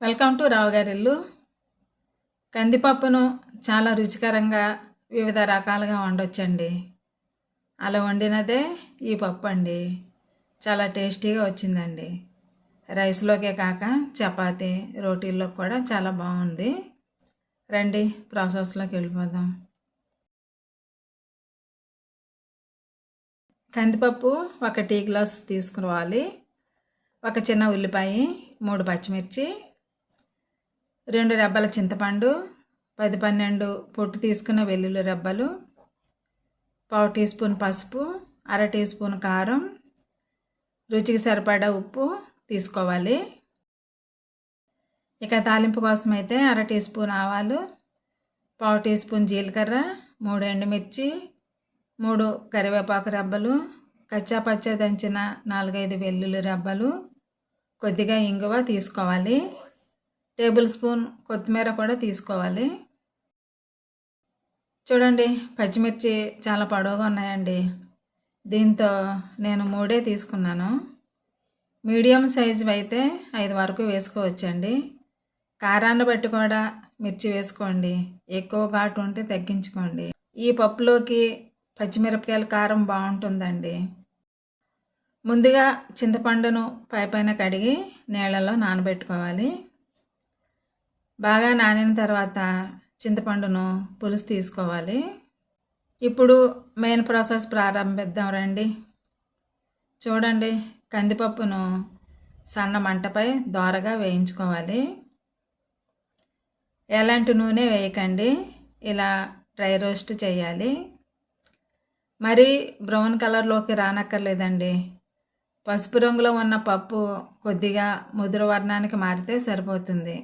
Welcome to రావు గారి ఇల్లు. కందిపప్పును చాలా రుచికరంగా వివిధ రకాలుగా వండొచ్చండి. అలా వండినదే ఈ పప్పు అండి. చాలా టేస్టీగా వచ్చిందండి. రైస్లోకే కాక చపాతీ రోటీల్లో కూడా చాలా బాగుంది. రండి ప్రాసెస్లోకి వెళ్ళిపోదాం. కందిపప్పు ఒక టీ గ్లాస్ తీసుకురావాలి. ఒక చిన్న ఉల్లిపాయ, 3 పచ్చిమిర్చి, 2 రెబ్బల చింతపండు, 10-12 పొట్టు తీసుకున్న వెల్లుల్లి రెబ్బలు, 1/2 టీ స్పూన్ పసుపు, 1/2 టీ స్పూన్ కారం, రుచికి సరిపడా ఉప్పు తీసుకోవాలి. ఇక తాలింపు కోసం అయితే 1/2 టీ స్పూన్ ఆవాలు, 1/2 టీ స్పూన్ జీలకర్ర, 3 ఎండుమిర్చి, 3 కరివేపాకు రెబ్బలు, కచ్చా పచ్చా దంచిన 4-5 వెల్లుల్లి రెబ్బలు, కొద్దిగా ఇంగువ తీసుకోవాలి. టేబుల్ స్పూన్ కొత్తిమీర కూడా తీసుకోవాలి. చూడండి, పచ్చిమిర్చి చాలా పొడవుగా ఉన్నాయండి. దీంతో నేను 3 తీసుకున్నాను. మీడియం సైజు అయితే 5 వరకు వేసుకోవచ్చండి. కారాన్ని బట్టి కూడా మిర్చి వేసుకోండి. ఎక్కువ ఘాటు ఉంటే తగ్గించుకోండి. ఈ పప్పులోకి పచ్చిమిరపకాయల కారం బాగుంటుందండి. ముందుగా చింతపండును పైన కడిగి నీళ్ళలో నానబెట్టుకోవాలి. బాగా నానిన తర్వాత చింతపండును పులుసు తీసుకోవాలి. ఇప్పుడు మెయిన్ ప్రాసెస్ ప్రారంభిద్దాం రండి. చూడండి, కందిపప్పును సన్న మంటపై దోరగా వేయించుకోవాలి. ఎలాంటి నూనె వేయకండి, ఇలా డ్రై రోస్ట్ చేయాలి. మరీ బ్రౌన్ కలర్లోకి రానక్కర్లేదండి. పసుపు రంగులో ఉన్న పప్పు కొద్దిగా ముదురు వర్ణానికి మారితే సరిపోతుంది.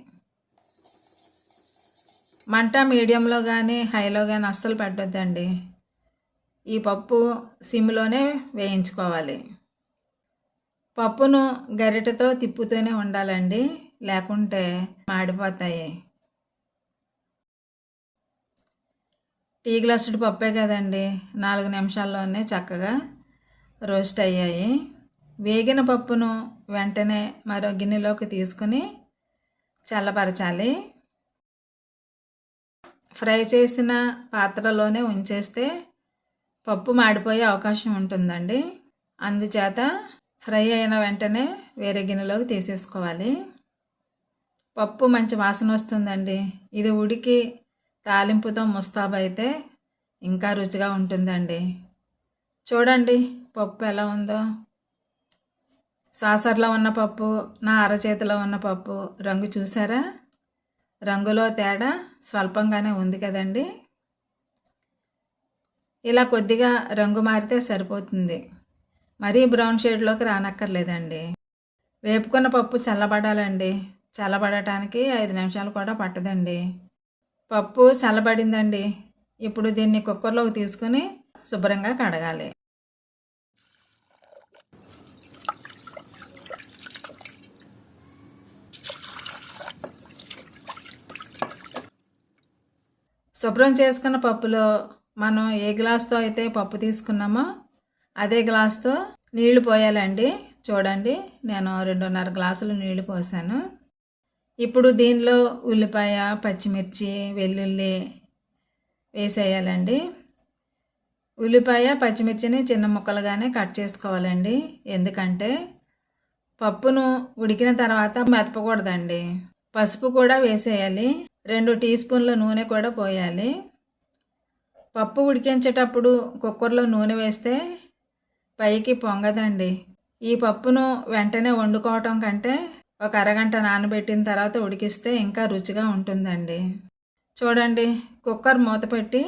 మంట మీడియంలో కానీ హైలో కానీ అస్సలు పెట్టొద్దండి. ఈ పప్పు సిమ్లోనే వేయించుకోవాలి. పప్పును గరిటెతో తిప్పుతూనే ఉండాలండి, లేకుంటే మాడిపోతాయి. టీ గ్లాసుడు పప్పే కదండి, 4 నిమిషాల్లోనే చక్కగా రోస్ట్ అయ్యాయి. వేగిన పప్పును వెంటనే మరో గిన్నెలోకి తీసుకుని చల్లపరచాలి. ఫ్రై చేసిన పాత్రలోనే ఉంచేస్తే పప్పు మాడిపోయే అవకాశం ఉంటుందండి. అందుచేత ఫ్రై అయిన వెంటనే వేరే గిన్నెలోకి తీసేసుకోవాలి. పప్పు మంచి వాసన వస్తుందండి. ఇది ఉడికి తాలింపుతో ముస్తాబైతే ఇంకా రుచిగా ఉంటుందండి. చూడండి పప్పు ఎలా ఉందో. సాసర్లో ఉన్న పప్పు, నా అరచేతిలో ఉన్న పప్పు రంగు చూసారా? రంగులో తేడా స్వల్పంగానే ఉంది కదండి. ఇలా కొద్దిగా రంగు మారితే సరిపోతుంది. మరీ బ్రౌన్ షేడ్లోకి రానక్కర్లేదండి. వేపుకున్న పప్పు చల్లబడాలండి. చల్లబడటానికి 5 నిమిషాలు కూడా పట్టదండి. పప్పు చల్లబడిందండి. ఇప్పుడు దీన్ని కుక్కర్లోకి తీసుకుని శుభ్రంగా కడగాలి. శుభ్రం చేసుకున్న పప్పులో మనం ఏ గ్లాస్తో అయితే పప్పు తీసుకున్నామో అదే గ్లాస్తో నీళ్లు పోయాలండి. చూడండి, నేను 2.5 గ్లాసులు నీళ్లు పోసాను. ఇప్పుడు దీనిలో ఉల్లిపాయ, పచ్చిమిర్చి, వెల్లుల్లి వేసేయాలండి. ఉల్లిపాయ, పచ్చిమిర్చిని చిన్న ముక్కలుగానే కట్ చేసుకోవాలండి. ఎందుకంటే పప్పును ఉడికిన తర్వాత మెదపకూడదండి. పసుపు కూడా వేసేయాలి. 2 టీ స్పూన్ల నూనె కూడా పోయాలి. పప్పు ఉడికించేటప్పుడు కుక్కర్లో నూనె వేస్తే పైకి పొంగదండి. ఈ పప్పును వెంటనే వండుకోవటం కంటే ఒక అరగంట నానబెట్టిన తర్వాత ఉడికిస్తే ఇంకా రుచిగా ఉంటుందండి. చూడండి, కుక్కర్ మూత పెట్టి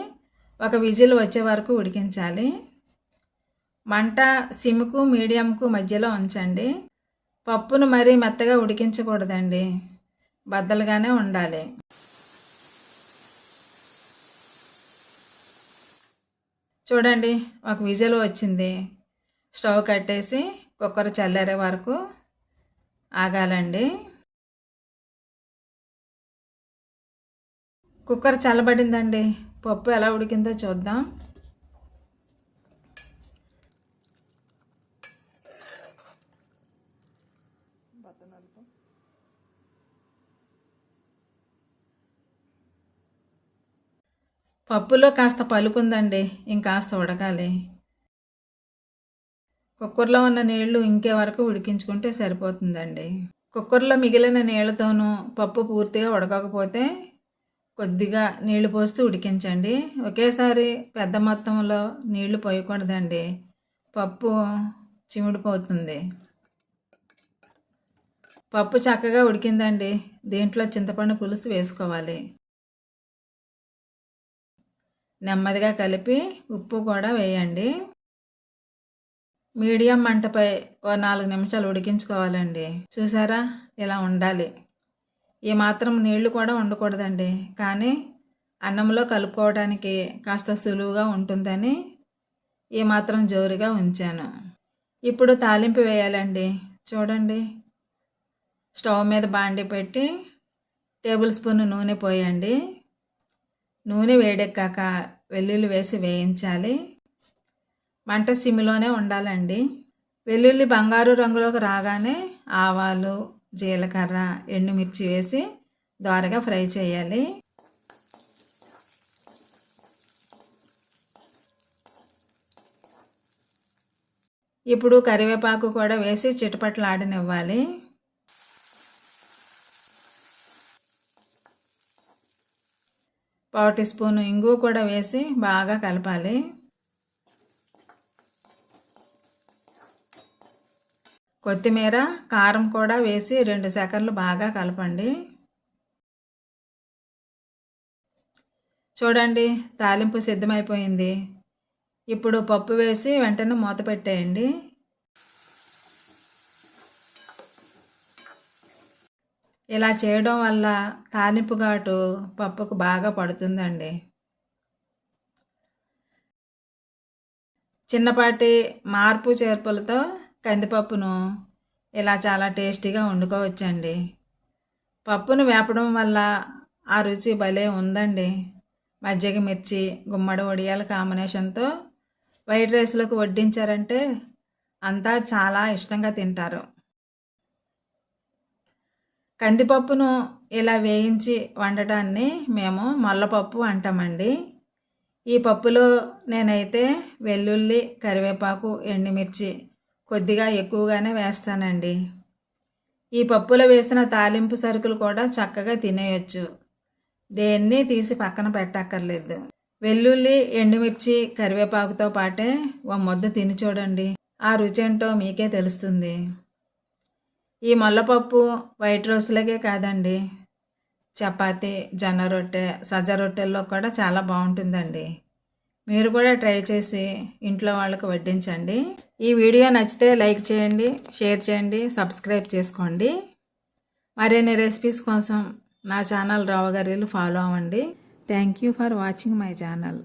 ఒక విజిల్ వచ్చే వరకు ఉడికించాలి. మంట సిమ్కు మీడియంకు మధ్యలో ఉంచండి. పప్పును మరీ మెత్తగా ఉడికించకూడదండి, బద్దలుగానే ఉండాలి. చూడండి, ఒక విజిల్ వచ్చింది. స్టవ్ కట్టేసి కుక్కర్ చల్లారే వరకు ఆగాలండి. కుక్కర్ చల్లబడిందండి. పప్పు ఎలా ఉడికిందో చూద్దాం. పప్పులో కాస్త పలుకుందండి, ఇంకాస్త ఉడకాలి. కుక్కర్లో ఉన్న నీళ్లు ఇంకే వరకు ఉడికించుకుంటే సరిపోతుందండి. కుక్కర్లో మిగిలిన నీళ్లతోనూ పప్పు పూర్తిగా ఉడకకపోతే కొద్దిగా నీళ్లు పోస్తూ ఉడికించండి. ఒకేసారి పెద్ద మొత్తంలో నీళ్లు పోయకూడదండి, పప్పు చిమిడిపోతుంది. పప్పు చక్కగా ఉడికిందండి. దీంట్లో చింతపండు పులుసు వేసుకోవాలి. నెమ్మదిగా కలిపి ఉప్పు కూడా వేయండి. మీడియం మంటపై ఓ 4 నిమిషాలు ఉడికించుకోవాలండి. చూసారా, ఇలా ఉండాలి. ఏమాత్రం నీళ్లు కూడా ఉండకూడదండి, కానీ అన్నంలో కలుపుకోవడానికి కాస్త సులువుగా ఉంటుందని ఏమాత్రం జోరుగా ఉంచాను. ఇప్పుడు తాలింపు వేయాలండి. చూడండి, స్టవ్ మీద బాండి పెట్టి టేబుల్ స్పూన్ నూనె పోయండి. నూనె వేడెక్కాక వెల్లుల్లి వేసి వేయించాలి. మంట సిమ్లోనే ఉండాలండి. వెల్లుల్లి బంగారు రంగులోకి రాగానే ఆవాలు, జీలకర్ర, ఎండుమిర్చి వేసి దోరగా ఫ్రై చేయాలి. ఇప్పుడు కరివేపాకు కూడా వేసి చిటపటలాడనివ్వాలి. పావు టీ స్పూను ఇంగువ కూడా వేసి బాగా కలపాలి. కొత్తిమీర, కారం కూడా వేసి 2 సెకన్లు బాగా కలపండి. చూడండి, తాలింపు సిద్ధమైపోయింది. ఇప్పుడు పప్పు వేసి వెంటనే మూత పెట్టేయండి. ఇలా చేయడం వల్ల తాలింపు ఘాటు పప్పుకు బాగా పడుతుందండి. చిన్నపాటి మార్పు చేర్పులతో కందిపప్పును ఇలా చాలా టేస్టీగా వండుకోవచ్చండి. పప్పును వేపడం వల్ల ఆ రుచి భలే ఉందండి. మజ్జిగ మిర్చి, గుమ్మడి వడియాల కాంబినేషన్తో వైట్ రైస్లోకి వడ్డించారంటే అంతా చాలా ఇష్టంగా తింటారు. కందిపప్పును ఇలా వేయించి వండటాన్ని మేము మొల్లపప్పు అంటామండి. ఈ పప్పులో నేనైతే వెల్లుల్లి, కరివేపాకు, ఎండుమిర్చి కొద్దిగా ఎక్కువగానే వేస్తానండి. ఈ పప్పులో వేసిన తాలింపు సరుకులు కూడా చక్కగా తినేయచ్చు, దేన్ని తీసి పక్కన పెట్టక్కర్లేదు. వెల్లుల్లి, ఎండుమిర్చి, కరివేపాకుతో పాటే ఓ ముద్ద తిని చూడండి, ఆ రుచి ఏంటో మీకే తెలుస్తుంది. ఈ మొల్లపప్పు వైట్ రైస్లకే కాదండి, చపాతీ, జొన్న రొట్టె, సజ్జ రొట్టెల్లో కూడా చాలా బాగుంటుందండి. మీరు కూడా ట్రై చేసి ఇంట్లో వాళ్ళకు వడ్డించండి. ఈ వీడియో నచ్చితే లైక్ చేయండి, షేర్ చేయండి, సబ్స్క్రైబ్ చేసుకోండి. మరిన్ని రెసిపీస్ కోసం నా ఛానల్ రావుగారిలు ఫాలో అవ్వండి. Thank you for watching my channel.